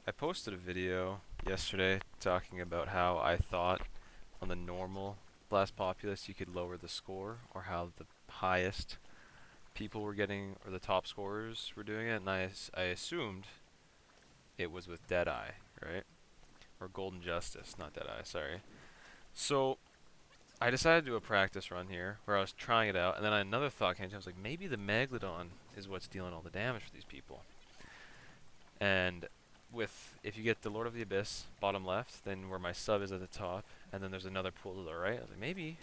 I posted a video yesterday talking about how I thought on the normal Blastapopoulos you could lower the score, or how the highest people were getting, or the top scorers were doing it, and I assumed it was with Deadeye, right? Or Golden Justice, not Deadeye, sorry. So I decided to do a practice run here where I was trying it out, and then another thought came to me. I was like, maybe the Megalodon is what's dealing all the damage for these people. And if you get the Lord of the Abyss, bottom left, then where my sub is at the top, and then there's another pool to the right. I was like, maybe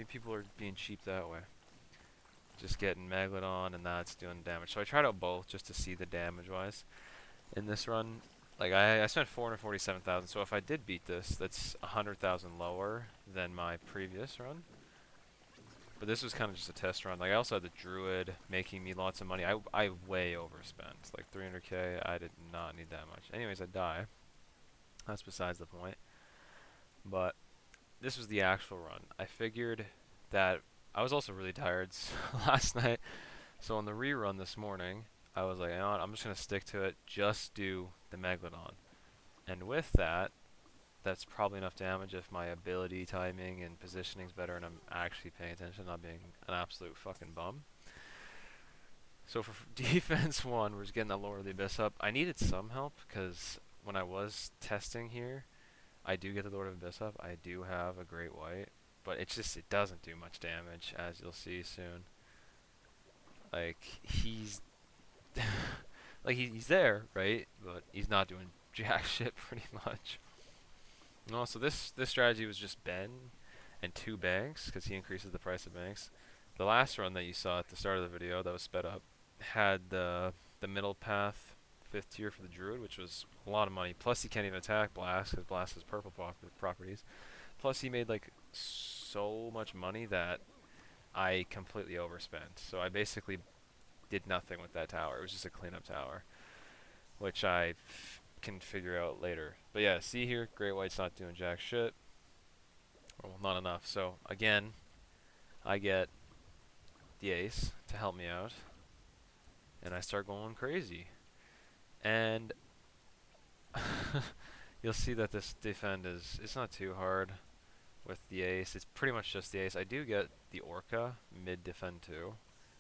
people are being cheap that way. Just getting Megalodon and that's doing damage. So I tried out both just to see the damage-wise. In this run, like I spent 447,000. So if I did beat this, that's 100,000 lower than my previous run. But this was kind of just a test run. Like I also had the Druid making me lots of money. I way overspent. Like 300k. I did not need that much. Anyways, I die. That's besides the point. But this was the actual run. I figured that I was also really tired last night. So on the rerun this morning, I was like, you know what, I'm just gonna stick to it. Just do the Megalodon. And with that, that's probably enough damage if my ability timing and positioning's better and I'm actually paying attention, not being an absolute fucking bum. So for defense one, we're just getting that Lord of the Abyss up. I needed some help because when I was testing here, I do get the Lord of the Abyss up. I do have a Great White, but it doesn't do much damage, as you'll see soon. Like he's like he's there, right? But he's not doing jack shit pretty much. No, so this strategy was just Ben and 2 banks, because he increases the price of banks. The last run that you saw at the start of the video that was sped up had the middle path 5th tier for the Druid, which was a lot of money. Plus he can't even attack Blast, because Blast has purple properties. Plus he made like so much money that I completely overspent. So I basically did nothing with that tower. It was just a cleanup tower, which I can figure out later. But yeah, see here, Great White's not doing jack shit. Well, not enough. So again, I get the ace to help me out, and I start going crazy. And you'll see that this defend it's not too hard with the ace. It's pretty much just the ace. I do get the Orca mid defend too,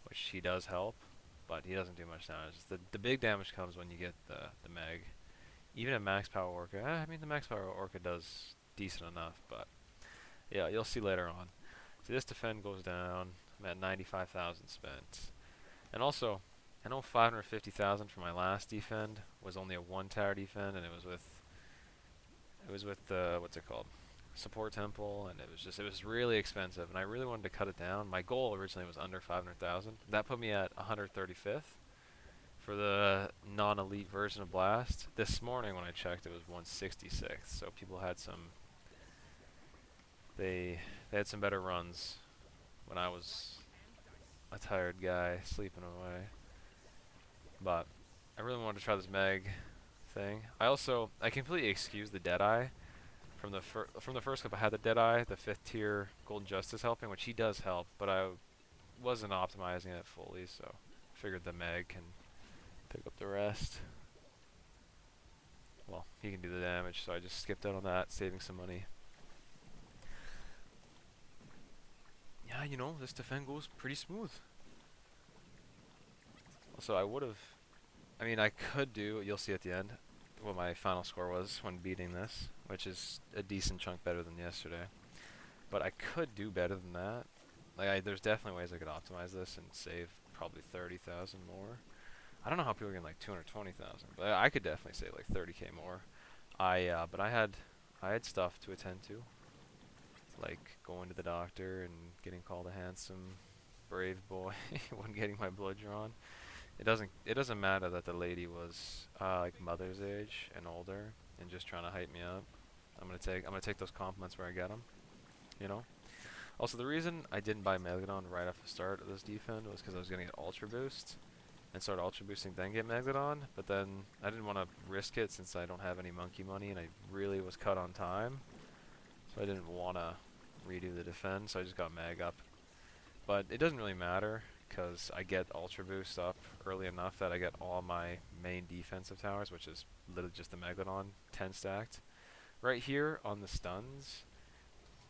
which he does help, but he doesn't do much damage. The big damage comes when you get the Meg. Even a max power Orca, I mean the max power Orca does decent enough, but yeah, you'll see later on. So this defend goes down. I'm at 95,000 spent. And also, I know 550,000 for my last defend was only a 1 tower defend, and it was with the what's it called, support temple, and it was really expensive, and I really wanted to cut it down. My goal originally was under 500,000. That put me at 135th for the non-elite version of Blast. This morning when I checked, it was 166th. So people had they had some better runs when I was a tired guy sleeping away. But I really wanted to try this Meg thing. I completely excused the Deadeye from the first clip. I had the Deadeye, the 5th tier Golden Justice helping, which he does help, but I wasn't optimizing it fully, so I figured the Meg can pick up the rest. Well, he can do the damage, so I just skipped out on that, saving some money. Yeah, you know, this defend goes pretty smooth. Also, I could do, you'll see at the end, what my final score was when beating this, which is a decent chunk better than yesterday. But I could do better than that. Like, there's definitely ways I could optimize this and save probably 30,000 more. I don't know how people are getting like 220,000, but I could definitely save like 30k more. But I had stuff to attend to, like going to the doctor and getting called a handsome, brave boy when getting my blood drawn. It doesn't matter that the lady was like mother's age and older and just trying to hype me up. I'm gonna take those compliments where I get them, you know. Also, the reason I didn't buy Megalodon right off the start of this defend was because I was gonna get Ultra Boost and start Ultra Boosting, then get Megalodon. But then I didn't want to risk it since I don't have any monkey money and I really was cut on time, so I didn't want to redo the defend. So I just got Mag up. But it doesn't really matter because I get Ultra Boost up early enough that I get all my main defensive towers, which is literally just the Megalodon 10 stacked. Right here on the stuns,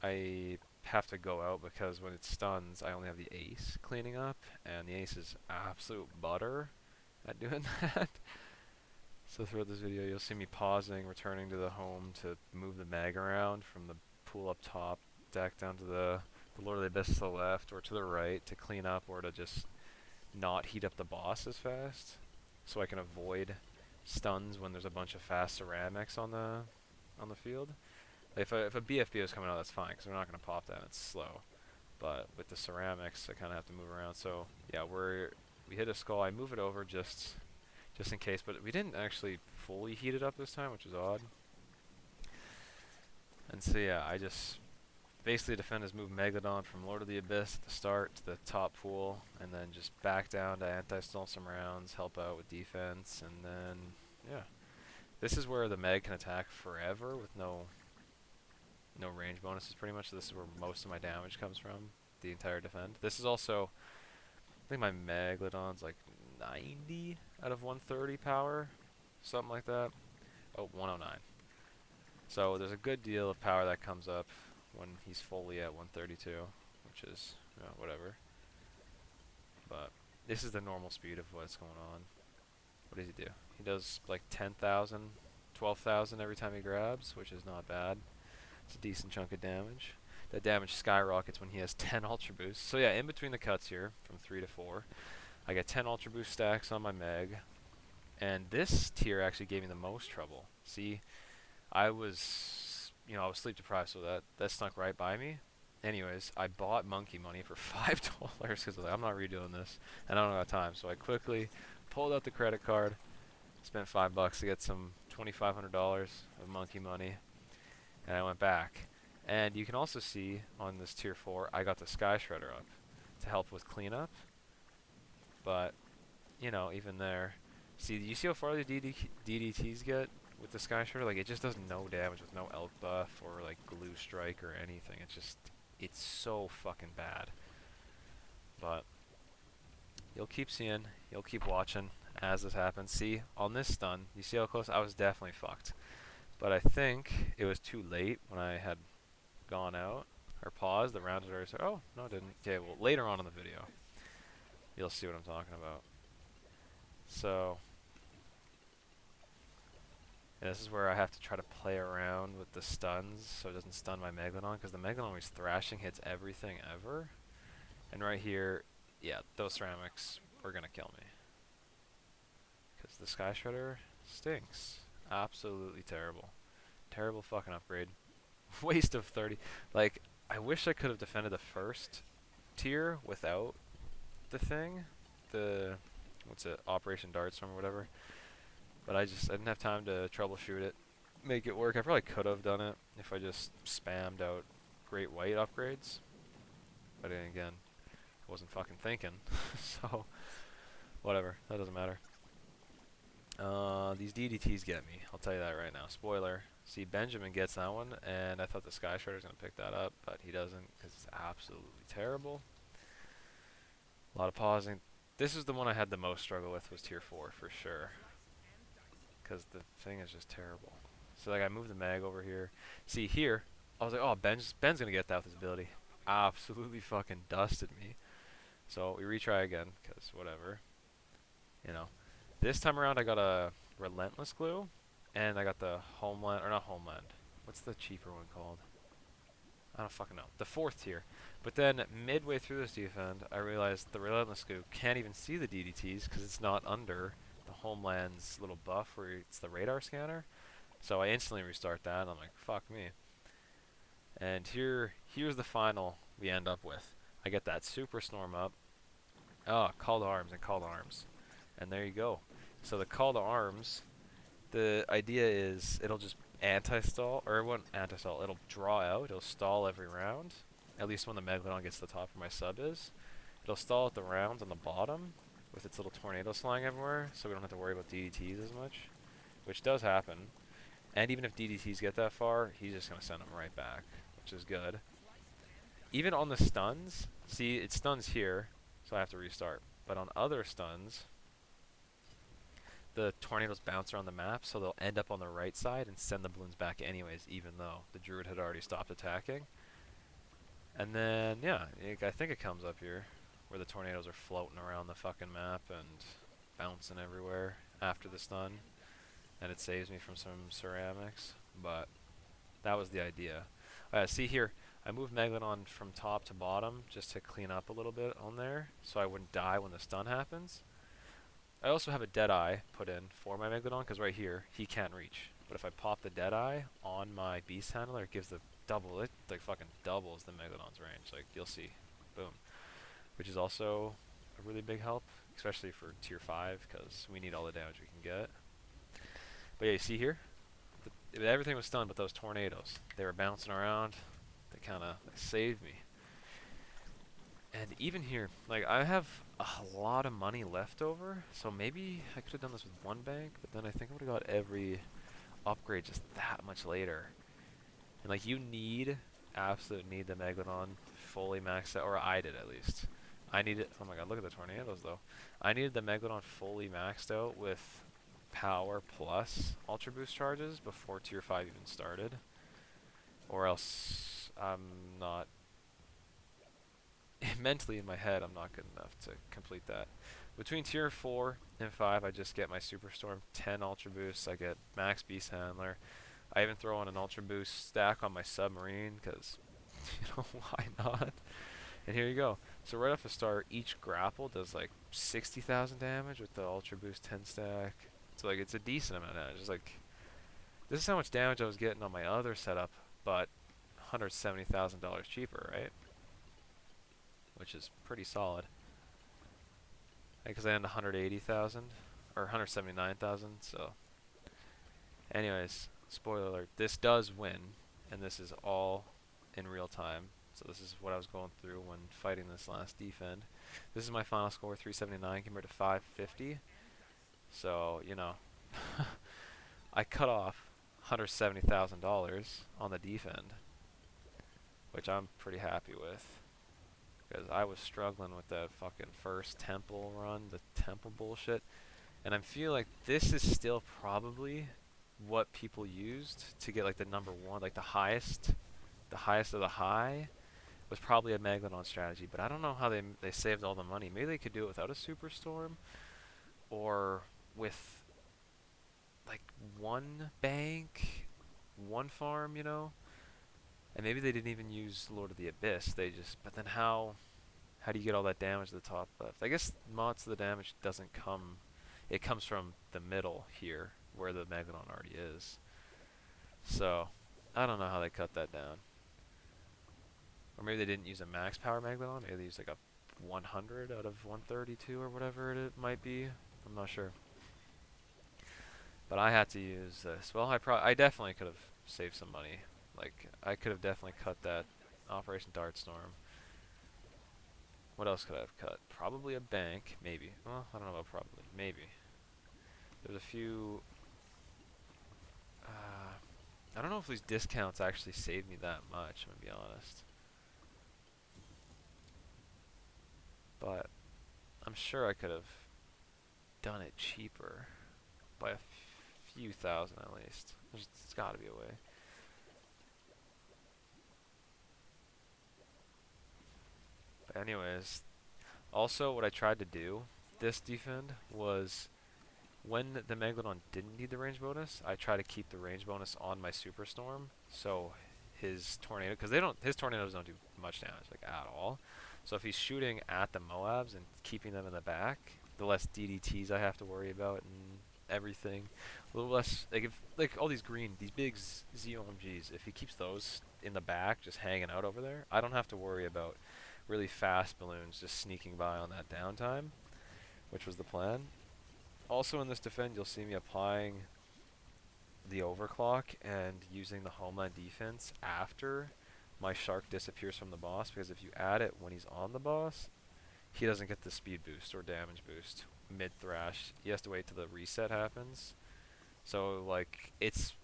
I have to go out because when it stuns, I only have the Ace cleaning up, and the Ace is absolute butter at doing that. So throughout this video, you'll see me pausing, returning to the home to move the mag around from the pool up top deck down to the Lord of the Abyss to the left or to the right to clean up or to just not heat up the boss as fast, so I can avoid stuns when there's a bunch of fast ceramics on the field. If a BFB is coming out, that's fine because we're not going to pop that. It's slow. But with the ceramics, I kind of have to move around. So yeah, we hit a skull. I move it over just in case, but we didn't actually fully heat it up this time, which is odd. And so yeah, I just basically defenders move Megalodon from Lord of the Abyss at the start to the top pool, and then just back down to anti-stall some rounds, help out with defense, and then yeah. This is where the Meg can attack forever with no range bonuses pretty much, so this is where most of my damage comes from, the entire defend. This is also, I think my Megalodon's like 90 out of 130 power, something like that. Oh, 109. So there's a good deal of power that comes up when he's fully at 132, which is, whatever. But this is the normal speed of what's going on. What does he do? He does like 10,000, 12,000 every time he grabs, which is not bad. It's a decent chunk of damage. That damage skyrockets when he has 10 Ultra Boosts. So yeah, in between the cuts here, from 3 to 4, I get 10 Ultra Boost stacks on my Meg. And this tier actually gave me the most trouble. See, I was sleep deprived, so that snuck right by me. Anyways, I bought monkey money for $5 because like, I'm not redoing this, and I don't have time. So I quickly pulled out the credit card, spent $5 to get some $2,500 of monkey money, and I went back. And you can also see on this tier 4, I got the Sky Shredder up to help with cleanup. But, even there, see, you see how far the DDTs get with the Sky Shredder? Like, it just does no damage with no elk buff or, like, glue strike or anything. It's so fucking bad. But you'll keep seeing, you'll keep watching as this happens. See, on this stun, you see how close? I was definitely fucked. But I think it was too late when I had gone out or paused. The round had already started. Oh, no, it didn't. Okay, well, later on in the video, you'll see what I'm talking about. So, and this is where I have to try to play around with the stuns so it doesn't stun my Megalodon, because the Megalodon always thrashing hits everything ever. And right here, yeah, those ceramics were going to kill me. Because the Sky Shredder stinks. Absolutely terrible. Terrible fucking upgrade. Waste of 30. Like, I wish I could have defended the first tier without the thing. The, what's it, Operation Dartstorm or whatever. But I didn't have time to troubleshoot it, make it work. I probably could have done it if I just spammed out Great White upgrades. But then again, I wasn't fucking thinking. So, whatever. That doesn't matter. These DDTs get me. I'll tell you that right now. Spoiler. See, Benjamin gets that one, and I thought the Sky Shredder was going to pick that up, but he doesn't because it's absolutely terrible. A lot of pausing. This is the one I had the most struggle with, was tier 4 for sure. Because the thing is just terrible. So like I moved the mag over here. See here, I was like, oh, Ben's gonna get that with his ability. Absolutely fucking dusted me. So we retry again, because whatever. This time around I got a Relentless Glue, and I got the Homeland, or not Homeland. What's the cheaper one called? I don't fucking know. The 4th tier. But then midway through this defend, I realized the Relentless Glue can't even see the DDTs because it's not under the Homeland's little buff where it's the radar scanner. So I instantly restart that, and I'm like, fuck me. And here's the final we end up with. I get that Super Storm up. Call to Arms and Call to Arms. And there you go. So the Call to Arms, the idea is it'll just anti-stall, or it won't anti-stall, it'll draw out, it'll stall every round. At least when the Megalodon gets to the top where my sub is. It'll stall at the rounds on the bottom with its little tornadoes flying everywhere, so we don't have to worry about DDTs as much, which does happen. And even if DDTs get that far, he's just going to send them right back, which is good. Even on the stuns, see, it stuns here, so I have to restart. But on other stuns, the tornadoes bounce around the map, so they'll end up on the right side and send the balloons back anyways, even though the druid had already stopped attacking. And then, yeah, I think it comes up here, where the tornadoes are floating around the fucking map and bouncing everywhere after the stun, and it saves me from some ceramics, but that was the idea. See here, I moved Megalodon from top to bottom just to clean up a little bit on there, so I wouldn't die when the stun happens. I also have a Deadeye put in for my Megalodon, because right here, he can't reach. But if I pop the Deadeye on my Beast Handler, it gives the double, it like fucking doubles the Megalodon's range, like you'll see. Boom. Which is also a really big help, especially for tier 5, because we need all the damage we can get. But yeah, you see here? Everything was stunned but those tornadoes. They were bouncing around. They kind of saved me. And even here, like, I have a lot of money left over, so maybe I could have done this with one bank, but then I think I would have got every upgrade just that much later. And like, you absolutely need the Megalodon fully maxed out, or I did at least. I needed, oh my god, look at the tornadoes though. I needed the Megalodon fully maxed out with power plus Ultra Boost charges before tier 5 even started. Or else I'm not mentally in my head, I'm not good enough to complete that. Between tier 4 and 5, I just get my Superstorm, 10 Ultra Boosts, I get Max Beast Handler. I even throw on an Ultra Boost stack on my Submarine, because, you know, why not? And here you go. So right off the start, each grapple does like 60,000 damage with the Ultra Boost 10 stack. So like, it's a decent amount of damage. It's like, this is how much damage I was getting on my other setup, but $170,000 cheaper, right? Which is pretty solid. Because I end 180,000 or 179,000. So, anyways, spoiler alert: this does win, and this is all in real time. So this is what I was going through when fighting this last defend. This is my final score, 379 compared to 550. So, you know, I cut off $170,000 on the defend, which I'm pretty happy with. Because I was struggling with that fucking first temple run, the temple bullshit. And I feel like this is still probably what people used to get like the number one, like the highest of the high was probably a Megalodon strategy. But I don't know how they saved all the money. Maybe they could do it without a Superstorm, or with like one bank, one farm, you know? And maybe they didn't even use Lord of the Abyss. They just, but then how do you get all that damage to the top left? I guess most of the damage doesn't come, it comes from the middle here, where the Megalodon already is. So, I don't know how they cut that down. Or maybe they didn't use a max power Megalodon, maybe they used like a 100 out of 132 or whatever it might be. I'm not sure. But I had to use this. Well, I definitely could have saved some money. Like, I could have definitely cut that Operation Dartstorm. What else could I have cut? Probably a bank, maybe. Well, I don't know about probably. Maybe. There's a few... I don't know if these discounts actually saved me that much, I'm gonna be honest. But I'm sure I could have done it cheaper. By a few thousand at least. There's gotta be a way. But anyways, also what I tried to do this defend was, when the Megalodon didn't need the range bonus, I try to keep the range bonus on my Superstorm, so his tornado, because his tornadoes don't do much damage, like at all. So if he's shooting at the Moabs and keeping them in the back, the less DDTs I have to worry about and everything. A little less, like if like all these big ZOMGs, if he keeps those in the back, just hanging out over there, I don't have to worry about really fast balloons just sneaking by on that downtime, which was the plan. Also in this defend, you'll see me applying the overclock and using the homeland defense after my shark disappears from the boss, because if you add it when he's on the boss, he doesn't get the speed boost or damage boost mid-thrash. He has to wait till the reset happens. So like,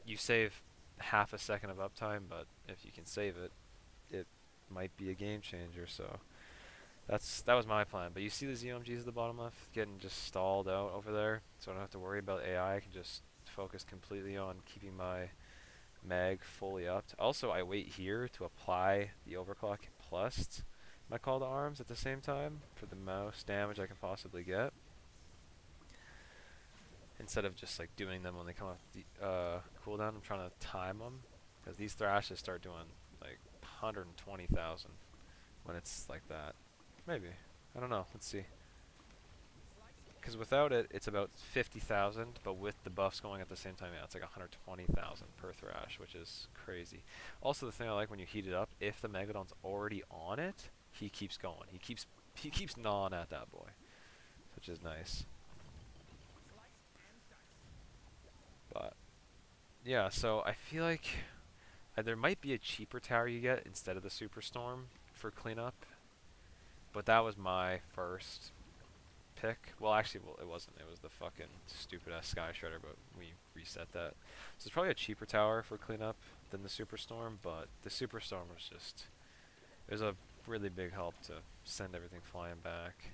you save half a second of uptime, but if you can save it, it might be a game changer. So That was my plan. But you see the ZOMGs at the bottom left getting just stalled out over there, so I don't have to worry about AI. I can just focus completely on keeping my mag fully upped. Also, I wait here to apply the overclock plus my call to arms at the same time for the most damage I can possibly get, instead of just like doing them when they come off the cooldown. I'm trying to time them because these thrashes start doing like 120,000 when it's like that. Maybe. I don't know. Let's see. Because without it, it's about 50,000, but with the buffs going at the same time, yeah, it's like 120,000 per thrash, which is crazy. Also, the thing I like when you heat it up, if the Megalodon's already on it, he keeps going. He keeps gnawing at that boy, which is nice. But yeah, so I feel like there might be a cheaper tower you get instead of the Superstorm for cleanup, but that was my first pick. Well, actually, well, it wasn't. It was the fucking stupid ass Sky Shredder, but we reset that. So it's probably a cheaper tower for cleanup than the Superstorm, but the Superstorm was just, it was a really big help to send everything flying back.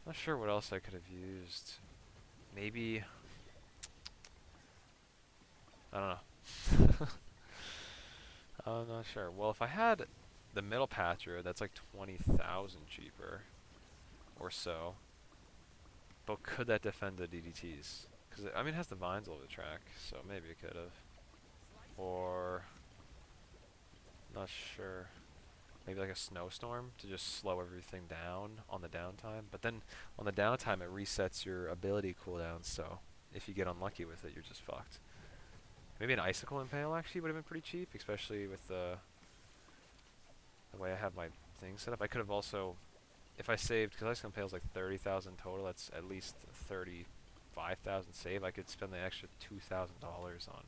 Not sure what else I could have used. Maybe, I don't know. I'm not sure. Well, if I had the middle Patria, that's like 20,000 cheaper or so. But could that defend the DDTs? Because, I mean, it has the vines all over the track, so maybe it could have. Or, not sure. Maybe like a snowstorm to just slow everything down on the downtime. But then on the downtime, it resets your ability cooldowns, so if you get unlucky with it, you're just fucked. Maybe an icicle impale actually would have been pretty cheap, especially with the way I have my thing set up. I could have also, if I saved, because icicle impale is like 30,000 total, that's at least 35,000 save. I could spend the extra $2,000 on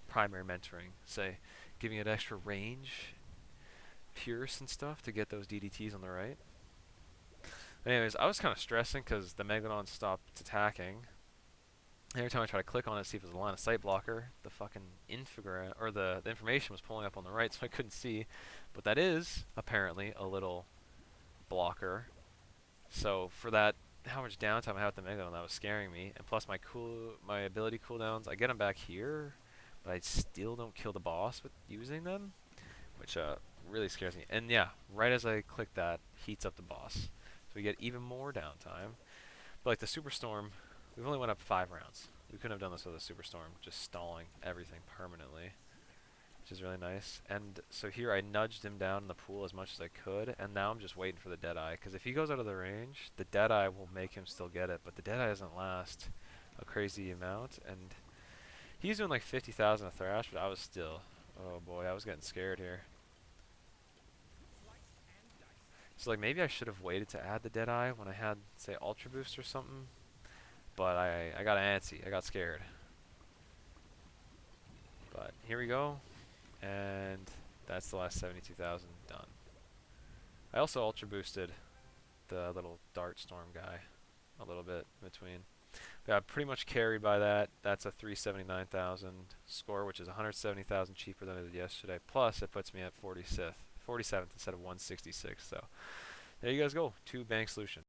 primary mentoring, say, giving it extra range, pierce and stuff to get those DDTs on the right. Anyways, I was kind of stressing because the Megalodon stopped attacking. Every time I try to click on it to see if it was a line of sight blocker, the fucking infogram or the information was pulling up on the right, so I couldn't see. But that is apparently a little blocker. So for that, how much downtime I had with the Megalodon, that was scaring me. And plus my ability cooldowns, I get them back here, but I still don't kill the boss with using them, which really scares me. And yeah, right as I click that, heats up the boss, so we get even more downtime. But like the Superstorm, we've only went up 5 rounds. We couldn't have done this with a Superstorm, just stalling everything permanently, which is really nice. And so here I nudged him down in the pool as much as I could, and now I'm just waiting for the Deadeye, because if he goes out of the range, the Deadeye will make him still get it, but the Deadeye doesn't last a crazy amount, and he's doing like 50,000 a thrash, but I was still, oh boy, I was getting scared here. So like maybe I should have waited to add the Deadeye when I had, say, Ultra Boost or something, but I got antsy, I got scared. But here we go, and that's the last 72,000 done. I also Ultra Boosted the little Dart Storm guy a little bit in between. Got pretty much carried by that. That's a 379,000 score, which is 170,000 cheaper than I did yesterday. Plus, it puts me at 47th instead of 166. So there you guys go. 2 bank solution.